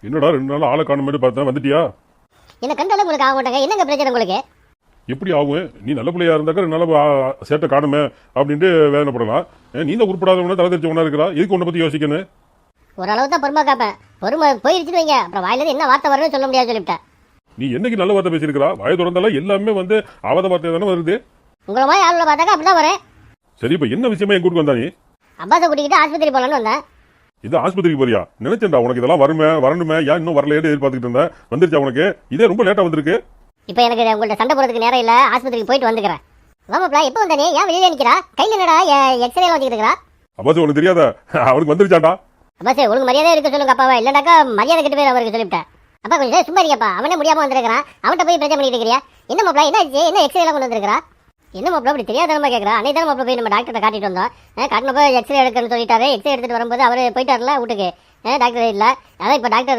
என்னடா 2 நாள் ஆளை காணும் மாதிரி பார்த்தேன், வந்துட்டியா? என்ன கண்டாலும் உங்களுக்கு ஆக மாட்டாங்க. என்னங்க பிரச்சனை உங்களுக்கு? எப்படி ஆகும்? நீ நல்ல பிள்ளையா இருந்தாக்க 2 நாள் சேட்டை காணுமே அப்படின்ட்டு வேதனைப்படலாம். நீ தான் உருப்படாதவன தலை தெரிச்சவனா இருக்கிறா, எதுக்கு உன்னை பத்தி யோசிக்கணும்? ஓரளவு தான் பொறுமை காப்பேன். பொறுமை போயிருச்சுன்னு வைங்க, அப்புறம் வாயிலிருந்து என்ன வார்த்தை வரும்னு சொல்ல முடியாது சொல்லிவிட்டேன். நீ என்னைக்கு நல்ல வார்த்தை பேசியிருக்கிறா? வாயை திறந்தாலும் எல்லாமே அவத வார்த்தை தானே வருது. உங்களை மாதிரி ஆளுல பார்த்தாக்கா அப்படிதான் வரேன். சரி, இப்ப என்ன விஷயமா என் கூட்டுக்கு வந்தா நீ? அப்பாசை கூட்டிக்கிட்டு ஆஸ்பத்திரி போலான்னு வந்தேன். இது ஆஸ்பத்திரிக்கு போறியா? நினைச்சேன்டா உனக்கு இதெல்லாம் வரணுமே, ஏன் இன்னும் வரலையே எதிர்பார்த்துட்டு இருந்தேன். வந்துருச்சா உனக்கு? இதே ரொம்ப லேட்டா வந்திருக்கு. இப்போ எனக்கு உங்கள்ட்ட சண்டை போடுறதுக்கு நேரம் இல்ல, ஆஸ்பத்திரிக்கு போயிட்டு வந்துக்கிறேன். வாமாப்ல, எப்போ வந்தானே? ஏன் வெளியே நிக்கிறா? கையில் என்னடா எக்ஸ்ரே எல்லாம் வச்சுக்கிட்டு இருக்கா? அப்பாஸ் உனக்கு தெரியாதா? அவனுக்கு வந்துருச்சாண்டா. அப்பாசே ஒழுங்கு மரியாதை இருக்க சொல்லுங்க அப்பாவா, இல்லைனாக்கா மரியாதை கெட்டு போய் அவருக்கு சொல்லிவிட்டேன். அப்பா கொஞ்சம் சும்மா இருக்கப்பா, அவனே முடியாம வந்திருக்கிறான், அவன்கிட்ட போய் பிரச்சனை பண்ணிட்டு இருக்கிறியா? என்ன மாப்பிளா, என்ன ஆச்சு? என்ன எக்ஸ்ரே எல்லாம் கொண்டு வந்திருக்கிறா? என்ன மாப்பிளா அப்படி தெரியாதனமா கேட்கறா? அன்னைக்கு தான் மாப்பிள போய் நம்ம டாக்டர்கிட்ட காட்டிட்டு வந்தோம். காட்டினப்போ எக்ஸ்ரே எடுக்கணும்னு சொல்லிட்டாரு. எக்ஸ்ரே எடுத்துட்டு வரும்போது அவர் போயிட்டார்ல வீட்டுக்கு, டாக்டர் இல்லை. அதான் இப்போ டாக்டர்